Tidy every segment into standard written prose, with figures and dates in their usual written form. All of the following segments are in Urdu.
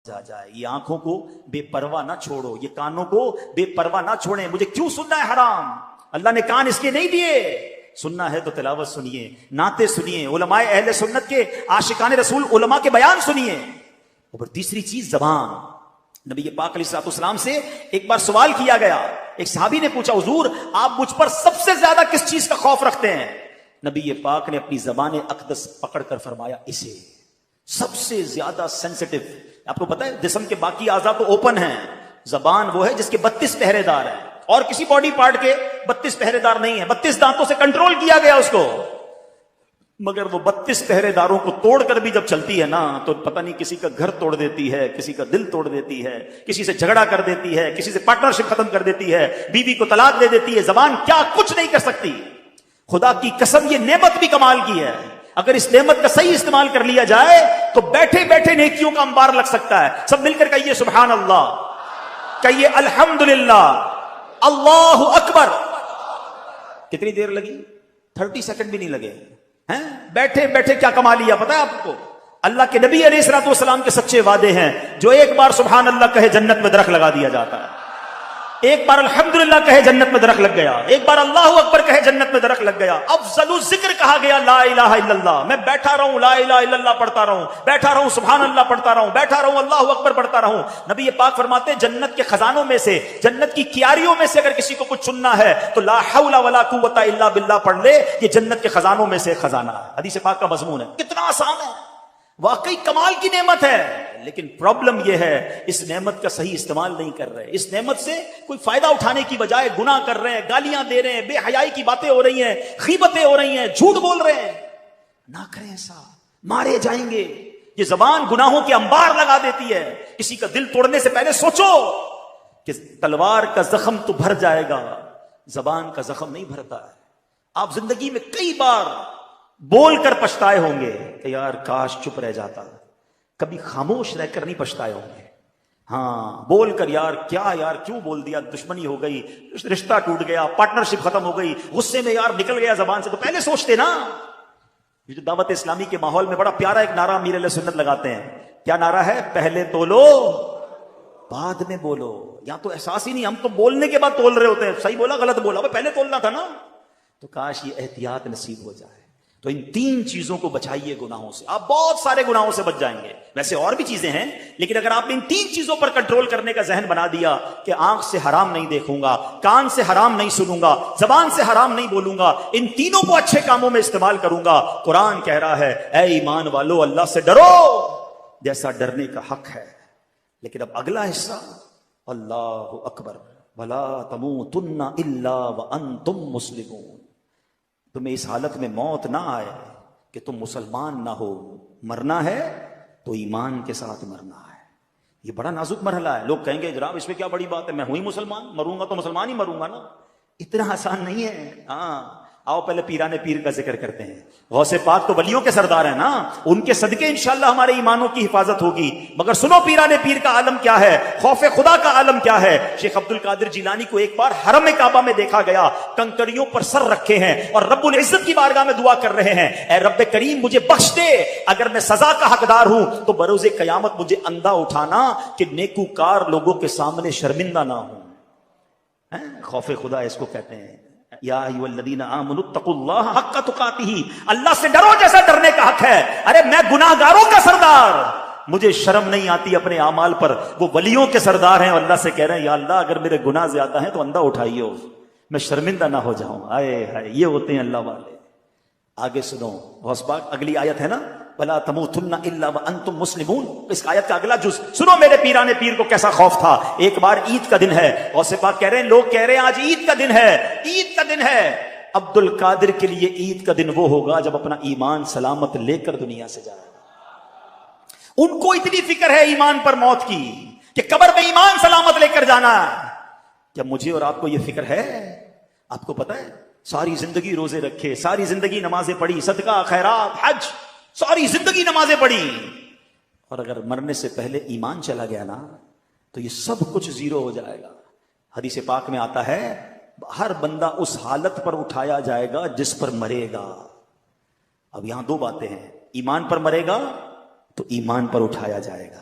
جائے. یہ آنکھوں کو بے پرواہ نہ چھوڑو, یہ کانوں کو بے پرواہ نہ چھوڑیں. مجھے کیوں سننا ہے حرام؟ اللہ نے کان اس کے نہیں دیے. سننا ہے تو تلاوت سنیے, نعتیں سنیے, علماء اہل سنت کے عاشقان رسول علماء کے بیان سنیے. اور تیسری چیز زبان. نبی پاک علیہ الصلوۃ والسلام سے ایک بار سوال کیا گیا. ایک صحابی نے پوچھا, حضور آپ مجھ پر سب سے زیادہ کس چیز کا خوف رکھتے ہیں؟ نبی پاک نے اپنی زبان اقدس پکڑ کر فرمایا, اسے سب سے زیادہ سینسٹیو. آپ کو پتا ہے جسم کے باقی اعضاء تو اوپن ہیں, زبان وہ ہے جس کے 32 پہرے دار ہیں, اور کسی باڈی پارٹ کے 32 پہرے دار نہیں ہیں. 32 دانتوں سے کنٹرول کیا گیا اس کو, مگر وہ 32 پہرے داروں کو توڑ کر بھی جب چلتی ہے نا تو پتہ نہیں کسی کا گھر توڑ دیتی ہے, کسی کا دل توڑ دیتی ہے, کسی سے جھگڑا کر دیتی ہے, کسی سے پارٹنرشپ ختم کر دیتی ہے, بیوی کو طلاق دے دیتی ہے. زبان کیا کچھ نہیں کر سکتی. خدا کی قسم یہ نعمت بھی کمال کی ہے. اگر اس نعمت کا صحیح استعمال کر لیا جائے تو بیٹھے بیٹھے نیکیوں کا انبار لگ سکتا ہے. سب مل کر کہیے سبحان اللہ, کہیے الحمدللہ, اللہ اکبر. کتنی دیر لگی؟ 30 سیکنڈ بھی نہیں لگے. بیٹھے بیٹھے کیا کما لیا پتا ہے آپ کو؟ اللہ کے نبی علیہ الصلوۃ والسلام کے سچے وعدے ہیں. جو ایک بار سبحان اللہ کہے جنت میں درخت لگا دیا جاتا ہے, ایک بار الحمدللہ کہے جنت میں درخت لگ گیا, ایک بار اللہ اکبر کہے جنت میں درخت لگ گیا. افضل الذکر کہا گیا لا الہ الا اللہ. میں بیٹھا رہوں لا الہ الا اللہ پڑھتا رہوں, بیٹھا رہوں سبحان اللہ پڑھتا رہوں, بیٹھا رہوں اللہ اکبر پڑھتا رہوں. نبی پاک فرماتے ہیں جنت کے خزانوں میں سے, جنت کی کیاریوں میں سے اگر کسی کو کچھ چننا ہے تو لا حول ولا قوت الا باللہ پڑھ لے. یہ جنت کے خزانوں میں سے خزانہ ہے. حدیث پاک کا مضمون ہے. کتنا آسان ہے, واقعی کمال کی نعمت ہے. لیکن پرابلم یہ ہے اس نعمت کا صحیح استعمال نہیں کر رہے. اس نعمت سے کوئی فائدہ اٹھانے کی بجائے گناہ کر رہے ہیں, گالیاں دے رہے ہیں, بے حیائی کی باتیں ہو رہی ہیں, غیبتیں ہو رہی ہیں, جھوٹ بول رہے ہیں. نہ کریں ایسا, مارے جائیں گے. یہ زبان گناہوں کے انبار لگا دیتی ہے. کسی کا دل توڑنے سے پہلے سوچو کہ تلوار کا زخم تو بھر جائے گا, زبان کا زخم نہیں بھرتا ہے. آپ زندگی میں کئی بار بول کر پچھتائے ہوں گے کہ یار کاش چپ رہ جاتا. کبھی خاموش رہ کر نہیں پچھتائے ہوں گے. ہاں بول کر یار کیوں بول دیا, دشمنی ہو گئی, رشتہ ٹوٹ گیا, پارٹنرشپ ختم ہو گئی, غصے میں یار نکل گیا زبان سے, تو پہلے سوچتے نا. یہ جو دعوت اسلامی کے ماحول میں بڑا پیارا ایک نعرہ امیر علیہ سنت لگاتے ہیں. کیا نعرہ ہے؟ پہلے تولو بعد میں بولو. یا تو احساس ہی نہیں, ہم تو بولنے کے بعد تول رہے ہوتے ہیں. صحیح بولا غلط بولا, پہلے تولنا تھا نا. تو کاش یہ احتیاط نصیب ہو جائے. تو ان 3 چیزوں کو بچائیے گناہوں سے, آپ بہت سارے گناہوں سے بچ جائیں گے. ویسے اور بھی چیزیں ہیں, لیکن اگر آپ نے ان 3 چیزوں پر کنٹرول کرنے کا ذہن بنا دیا کہ آنکھ سے حرام نہیں دیکھوں گا, کان سے حرام نہیں سنوں گا, زبان سے حرام نہیں بولوں گا, ان تینوں کو اچھے کاموں میں استعمال کروں گا. قرآن کہہ رہا ہے اے ایمان والو اللہ سے ڈرو جیسا ڈرنے کا حق ہے. لیکن اب اگلا حصہ, اللہ اکبر ولا تموتن الا وانتم مسلمون. تمہیں اس حالت میں موت نہ آئے کہ تم مسلمان نہ ہو. مرنا ہے تو ایمان کے ساتھ مرنا ہے. یہ بڑا نازک مرحلہ ہے. لوگ کہیں گے جناب اس میں کیا بڑی بات ہے, میں ہوں ہی مسلمان, مروں گا تو مسلمان ہی مروں گا نا. اتنا آسان نہیں ہے. ہاں آؤ پہلے پیران پیر کا ذکر کرتے ہیں. غوث پاک تو ولیوں کے سردار ہیں نا, ان کے صدقے انشاءاللہ ہمارے ایمانوں کی حفاظت ہوگی. مگر سنو پیران پیر کا عالم کیا ہے, خوف خدا کا عالم کیا ہے. شیخ عبد القادر جیلانی کو ایک بار حرم کعبہ میں دیکھا گیا, کنکریوں پر سر رکھے ہیں اور رب العزت کی بارگاہ میں دعا کر رہے ہیں, اے رب کریم مجھے بخش دے, اگر میں سزا کا حقدار ہوں تو بروز قیامت مجھے اندھا اٹھانا کہ نیکوکار لوگوں کے سامنے شرمندہ نہ ہوں. خوف خدا اس کو کہتے ہیں. یا ایھا الذین آمنوا اتقوا اللہ حق تقاتہ, اللہ سے ڈرو جیسا ڈرنے کا حق ہے. ارے میں گناہ گاروں کا سردار, مجھے شرم نہیں آتی اپنے اعمال پر. وہ ولیوں کے سردار ہیں اور اللہ سے کہہ رہے ہیں یا اللہ اگر میرے گناہ زیادہ ہیں تو اندھا اٹھائیے, میں شرمندہ نہ ہو جاؤں. آئے ہائے, یہ ہوتے ہیں اللہ والے. آگے سنو غوث پاک, اگلی آیت ہے نا وَلَا تَمُوتُنَّ إِلَّا وَأَنْتُمْ مُسْلِمُونَ. اس آیت کا اگلا جز سنو. میرے پیران پیر کو کیسا خوف تھا. ایک بار عید کا دن ہے, غوث پاک کہہ رہے ہیں, لوگ کہہ رہے ہیں آج عید کا دن ہے, عید کا دن ہے. عبد القادر کے لیے عید کا دن وہ ہوگا جب اپنا ایمان سلامت لے کر دنیا سے جائے. ان کو اتنی فکر ہے ایمان پر موت کی کہ قبر میں ایمان سلامت لے کر جانا. کیا مجھے اور آپ کو یہ فکر ہے؟ آپ کو پتا ہے ساری زندگی روزے رکھے, ساری زندگی نمازیں پڑھی, صدقہ خیرات حج, ساری زندگی نمازیں پڑھی, اور اگر مرنے سے پہلے ایمان چلا گیا نا تو یہ سب کچھ زیرو ہو جائے گا. حدیث پاک میں آتا ہے ہر بندہ اس حالت پر اٹھایا جائے گا جس پر مرے گا. اب یہاں 2 باتیں ہیں, ایمان پر مرے گا تو ایمان پر اٹھایا جائے گا,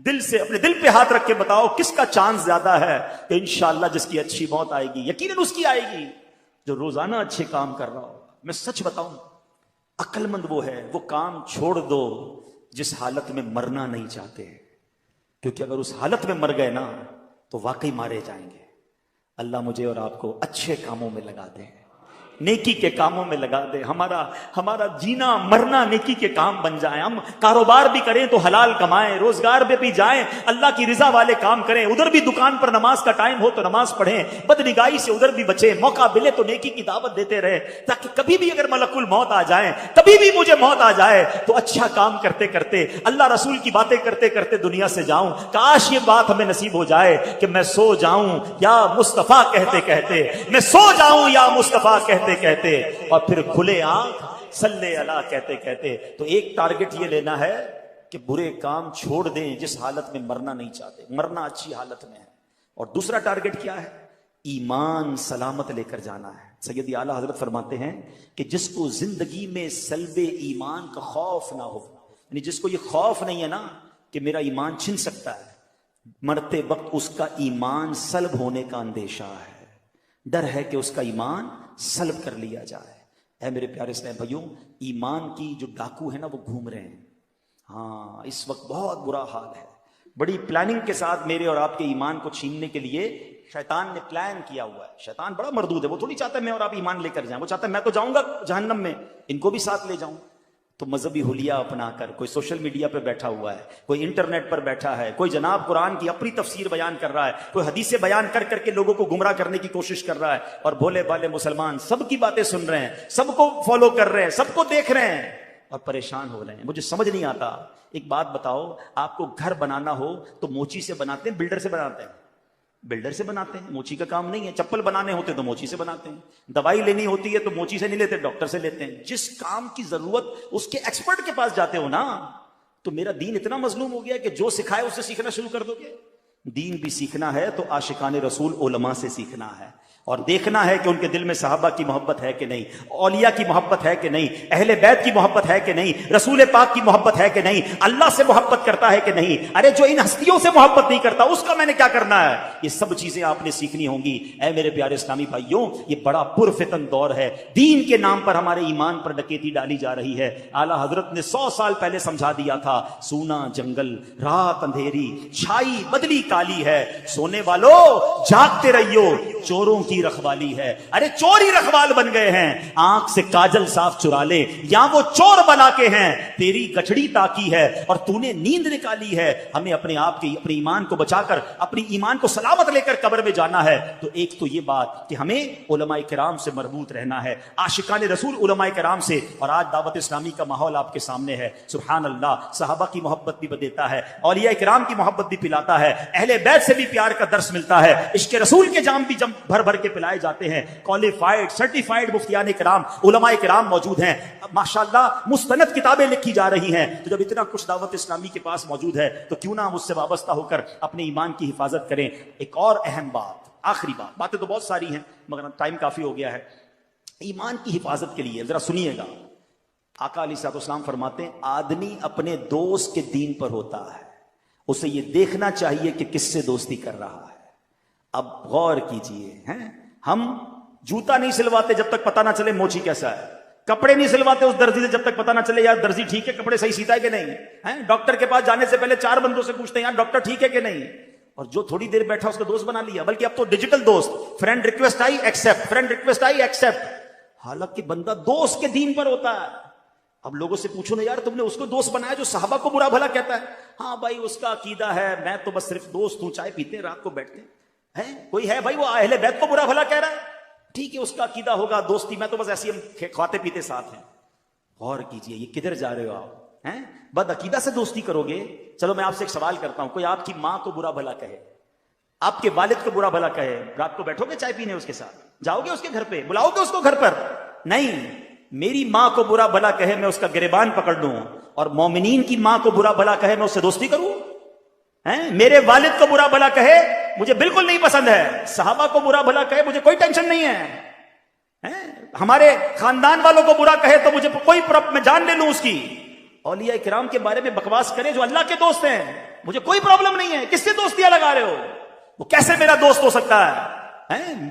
دل سے اپنے دل پہ ہاتھ رکھ کے بتاؤ کس کا چانس زیادہ ہے کہ انشاءاللہ جس کی اچھی موت آئے گی؟ یقیناً اس کی آئے گی جو روزانہ اچھے کام کر رہا ہو. میں سچ بتاؤں، عقل مند وہ ہے، وہ کام چھوڑ دو جس حالت میں مرنا نہیں چاہتے، کیونکہ اگر اس حالت میں مر گئے نا تو واقعی مارے جائیں گے. اللہ مجھے اور آپ کو اچھے کاموں میں لگا دے، نیکی کے کاموں میں لگا دے. ہمارا جینا مرنا نیکی کے کام بن جائیں. ہم کاروبار بھی کریں تو حلال کمائیں، روزگار پہ بھی جائیں اللہ کی رضا والے کام کریں، ادھر بھی دکان پر نماز کا ٹائم ہو تو نماز پڑھیں، بدنگاہی سے ادھر بھی بچیں، موقع ملے تو نیکی کی دعوت دیتے رہے، تاکہ کبھی بھی اگر ملک الموت آ جائیں، کبھی بھی مجھے موت آ جائے تو اچھا کام کرتے کرتے اللہ رسول کی باتیں کرتے کرتے دنیا سے جاؤں. کاش یہ بات ہمیں نصیب ہو جائے کہ میں سو جاؤں یا مصطفیٰ کہتے کہتے، میں سو جاؤں یا مصطفیٰ کہتے کہتے، اور پھر کھلے آنکھ صلی اللہ کہتے کہتے. تو ایک ٹارگٹ یہ لینا ہے کہ برے کام چھوڑ دیں جس حالت میں مرنا نہیں چاہتے، مرنا اچھی حالت میں ہے. اور دوسرا ٹارگٹ کیا ہے؟ ایمان سلامت لے کر جانا ہے. سیدی اعلیٰ حضرت فرماتے ہیں کہ جس کو زندگی میں سلب ایمان کا خوف نہ ہو، یعنی جس کو یہ خوف نہیں ہے نا کہ میرا ایمان چھن سکتا ہے، مرتے وقت اس کا ایمان سلب ہونے کا اندیشہ ہے، ڈر ہے کہ اس کا ایمان سلب کر لیا جائے. اے میرے پیارے اسلام بھائیوں، ایمان کی جو ڈاکو ہے نا وہ گھوم رہے ہیں. ہاں اس وقت بہت برا حال ہے. بڑی پلاننگ کے ساتھ میرے اور آپ کے ایمان کو چھیننے کے لیے شیطان نے پلان کیا ہوا ہے. شیطان بڑا مردود ہے، وہ تھوڑی چاہتا ہے میں اور آپ ایمان لے کر جائیں، وہ چاہتا ہے میں تو جاؤں گا جہنم میں، ان کو بھی ساتھ لے جاؤں. تو مذہبی حلیہ اپنا کر کوئی سوشل میڈیا پہ بیٹھا ہوا ہے، کوئی انٹرنیٹ پر بیٹھا ہے، کوئی جناب قرآن کی اپنی تفسیر بیان کر رہا ہے، کوئی حدیثیں بیان کر کر کے لوگوں کو گمراہ کرنے کی کوشش کر رہا ہے، اور بھولے بھالے مسلمان سب کی باتیں سن رہے ہیں، سب کو فالو کر رہے ہیں، سب کو دیکھ رہے ہیں اور پریشان ہو رہے ہیں. مجھے سمجھ نہیں آتا. ایک بات بتاؤ، آپ کو گھر بنانا ہو تو موچی سے بناتے ہیں بلڈر سے بناتے ہیں؟ بلڈر سے بناتے ہیں، موچی کا کام نہیں ہے. چپل بنانے ہوتے تو موچی سے بناتے ہیں، دوائی لینی ہوتی ہے تو موچی سے نہیں لیتے، ڈاکٹر سے لیتے ہیں. جس کام کی ضرورت اس کے ایکسپرٹ کے پاس جاتے ہو نا. تو میرا دین اتنا مظلوم ہو گیا کہ جو سکھائے اس سے سیکھنا شروع کر دو گے. دین بھی سیکھنا ہے تو عاشقان رسول علماء سے سیکھنا ہے، اور دیکھنا ہے کہ ان کے دل میں صحابہ کی محبت ہے کہ نہیں، اولیاء کی محبت ہے کہ نہیں، اہل بیت کی محبت ہے کہ نہیں، رسول پاک کی محبت ہے کہ نہیں، اللہ سے محبت کرتا ہے کہ نہیں. ارے جو ان ہستیوں سے محبت نہیں کرتا اس کا میں نے کیا کرنا ہے؟ یہ سب چیزیں آپ نے سیکھنی ہوں گی. اے میرے پیارے اسلامی بھائیوں، یہ بڑا پرفتن دور ہے. دین کے نام پر ہمارے ایمان پر ڈکیتی ڈالی جا رہی ہے. اعلیٰ حضرت نے 100 سال پہلے سمجھا دیا تھا، سونا جنگل، رات اندھیری، چھائی بدلی کالی ہے، سونے والو جاگتے رہیو، چوروں کی رکھوالی ہے. ارے چور ہی رکھوال بن گئے ہیں. آنکھ سے کاجل صاف چرا لے، یا وہ چور بنا کے ہیں، تیری گچھڑی تاکی ہے اور تو نے نیند نکالی ہے. ہمیں اپنے آپ کی اپنے ایمان کو بچا کر اپنی ایمان کو سلامت لے کر قبر میں جانا ہے. تو ایک تو یہ بات کہ ہمیں علماء کرام سے مربوط رہنا ہے، عاشقان رسول علماء کرام سے. اور آج دعوت اسلامی کا ماحول آپ کے سامنے ہے. سبحان اللہ، صحابہ کی محبت بھی دیتا ہے، اولیاء کرام کی محبت بھی پلاتا ہے، اہل بیت سے بھی پیار کا درس ملتا ہے، عشق رسول کے جام بھی بھر بھر کے پلائے جاتے ہیں. کوالیفائڈ سرٹیفائڈ مفتیان کرام علماء کرام موجود ہیں، ماشاءاللہ مستند کتابیں لکھی جا رہی ہیں. تو جب اتنا کچھ دعوت اسلامی کے پاس موجود ہے تو کیوں نہ ہم اس سے وابستہ ہو کر اپنے ایمان کی حفاظت کریں. ایک اور اہم بات، آخری بات، باتیں تو بہت ساری ہیں مگر ٹائم کافی ہو گیا ہے. ایمان کی حفاظت کے لیے ذرا سنیے گا. آقا علیہ الصلوۃ والسلام فرماتے ہیں آدمی اپنے دوست کے دین پر ہوتا ہے، اسے یہ دیکھنا چاہیے کہ کس سے دوستی کر رہا ہے. اب غور کیجئے، ہم جوتا نہیں سلواتے جب تک پتہ نہ چلے موچی کیسا ہے، کپڑے نہیں سلواتے اس درزی سے جب تک پتہ نہ چلے یار درزی ٹھیک ہے، کپڑے صحیح سیتا ہے کہ نہیں. ڈاکٹر کے پاس جانے سے پہلے 4 بندوں سے پوچھتے ہیں یار ڈاکٹر ٹھیک ہے کہ نہیں. اور جو تھوڑی دیر بیٹھا اس کا دوست بنا لیا، بلکہ اب تو ڈیجیٹل دوست، friend request I accept, friend request I accept. حالانکہ بندہ دوست کے دین پر ہوتا ہے. اب لوگوں سے پوچھو نا یار تم نے اس کو دوست بنایا جو صحابہ کو برا بھلا کہتا ہے. ہاں بھائی اس کا عقیدہ ہے، میں تو بس صرف دوست ہوں، چائے پیتے ہیں رات کو بیٹھتے ہیں. کوئی ہے بھائی وہ اہل بیت کو برا بھلا کہہ رہا ہے، ٹھیک ہے اس کا عقیدہ ہوگا دوستی، میں تو بس ایسے ہم کھاتے پیتے ساتھ ہیں. غور کیجئے یہ کدھر جا رہے ہو آپ؟ بد عقیدہ سے دوستی کرو گے. چلو میں آپ سے ایک سوال کرتا ہوں، کوئی آپ کی ماں کو برا بھلا کہے، آپ کے والد کو برا بھلا کہے، رات کو بیٹھو گے چائے پینے اس کے ساتھ؟ جاؤ گے اس کے گھر پہ؟ بلاؤ گے اس کو گھر پر؟ نہیں. میری ماں کو برا بھلا کہے میں اس کا گریبان پکڑ لوں، اور مومنین کی ماں کو برا بھلا کہے میں اس سے دوستی کروں؟ میرے والد کو برا بھلا کہے مجھے بالکل نہیں پسند ہے، صحابہ کو برا بھلا کہے مجھے کوئی ٹینشن نہیں ہے، ہمارے خاندان والوں کو برا کہے تو مجھے کوئی میں جان لے لوں اس کی. اولیاء کرام کے بارے میں بکواس کریں جو اللہ کے دوست ہیں، مجھے کوئی پرابلم نہیں ہے، کس سے دوستیاں لگا رہے ہو؟ وہ کیسے میرا دوست ہو سکتا ہے؟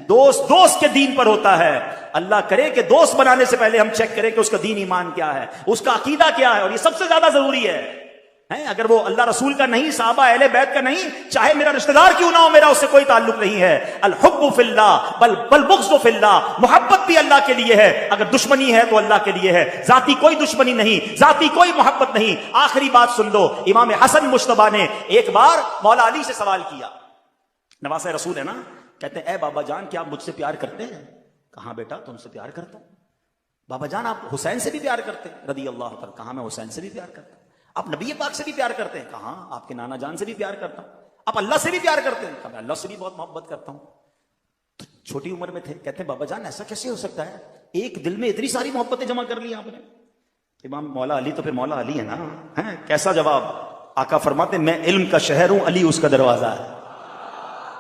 دوست کے دین پر ہوتا ہے۔ اللہ کرے کہ دوست بنانے سے پہلے ہم چیک کریں کہ اس کا دین ایمان کیا ہے، اس کا عقیدہ کیا ہے، اور یہ سب سے زیادہ ضروری ہے۔ اگر وہ اللہ رسول کا نہیں، صحابہ اہل بیت کا نہیں، چاہے میرا رشتہ دار کیوں نہ ہو، میرا اس سے کوئی تعلق نہیں ہے۔ الحب فی اللہ بل بغض فی اللہ، محبت بھی اللہ کے لیے ہے، اگر دشمنی ہے تو اللہ کے لیے ہے، ذاتی کوئی دشمنی نہیں، ذاتی کوئی محبت نہیں۔ آخری بات سن لو، امام حسن مجتبی نے ایک بار مولا علی سے سوال کیا، نواسہ رسول ہے نا، کہتے ہیں اے بابا جان کیا آپ مجھ سے پیار کرتے ہیں؟ کہاں بیٹا تم سے پیار کرتا ہوں۔ بابا جان آپ حسین سے بھی پیار کرتے ہیں رضی اللہ تعالیٰ؟ کہاں میں حسین سے بھی پیار کرتا ہوں۔ آپ نبی پاک سے بھی پیار کرتے ہیں؟ کہاں آپ کے نانا جان سے بھی پیار کرتا ہوں۔ آپ اللہ سے بھی پیار کرتے ہیں؟ کہا میں اللہ سے بھی بہت محبت کرتا ہوں۔ تو چھوٹی عمر میں تھے، کہتے ہیں بابا جان ایسا کیسے ہو سکتا ہے، ایک دل میں اتنی ساری محبتیں جمع کر لی آپ نے؟ امام مولا علی تو پھر مولا علی ہے نا، کیسا جواب؟ آقا فرماتے ہیں میں علم کا شہر ہوں، علی اس کا دروازہ ہے۔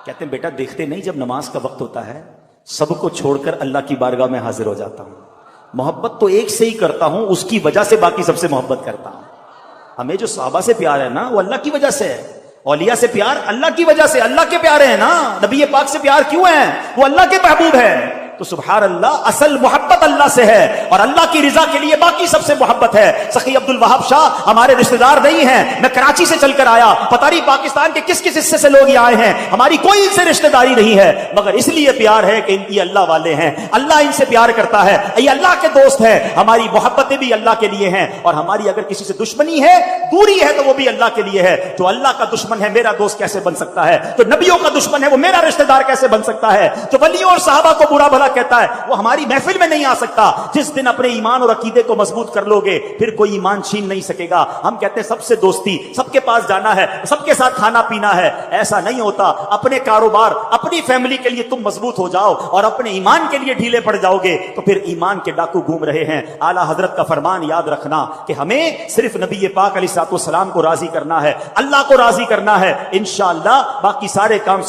کہتے ہیں بیٹا دیکھتے نہیں جب نماز کا وقت ہوتا ہے سب کو چھوڑ کر اللہ کی بارگاہ میں حاضر ہو جاتا ہوں، محبت تو ایک سے ہی کرتا ہوں، اس کی وجہ سے باقی سب سے محبت کرتا ہوں۔ ہمیں جو صحابہ سے پیار ہے نا وہ اللہ کی وجہ سے ہے، اولیاء سے پیار اللہ کی وجہ سے، اللہ کے پیارے ہیں نا۔ نبی پاک سے پیار کیوں ہے؟ وہ اللہ کے محبوب ہے۔ تو سبحان اللہ، اصل محبت اللہ سے ہے، اور اللہ کی رضا کے لیے باقی سب سے محبت ہے۔ سخی عبد الوہاب شاہ ہمارے رشتہ دار نہیں ہیں، میں کراچی سے چل کر آیا، پتہ نہیں پاکستان کے کس کس حصے سے لوگ یہاں آئے ہیں، ہماری کوئی ان سے رشتہ داری نہیں ہے، مگر اس لیے پیار ہے کہ یہ اللہ والے ہیں، اللہ ان سے پیار کرتا ہے، یہ اللہ کے دوست ہیں، ہماری محبتیں بھی اللہ کے لیے ہیں، اور ہماری اگر کسی سے دشمنی ہے، دوری ہے، تو وہ بھی اللہ کے لیے ہے۔ جو اللہ کا دشمن ہے میرا دوست کیسے بن سکتا ہے؟ جو نبیوں کا دشمن ہے وہ میرا رشتہ دار کیسے بن سکتا ہے؟ جو ولیوں اور صحابہ کو برا بھلا کہتا ہے وہ ہماری محفل میں نہیں آ سکتا۔ جس دن اپنے ایمان اور عقیدے کو مضبوط کر لو گے پھر کوئی ایمان چھین نہیں سکے گا۔ ہم کہتے ہیں سب سے دوستی، سب کے پاس جانا ہے، سب کے ساتھ کھانا پینا ہے، ایسا نہیں ہوتا۔ اپنے کاروبار، اپنی فیملی کے لیے تم مضبوط ہو جاؤ اور اپنے ایمان کے لیے ڈھیلے پڑ جاؤ گے تو پھر ایمان کے ڈاکو گھوم رہے ہیں۔ اعلیٰ حضرت کا فرمان یاد رکھنا کہ ہمیں صرف نبی پاک علیہ الصلوۃ والسلام کو راضی کرنا ہے، اللہ کو راضی کرنا ہے، انشاءاللہ باقی سارے کام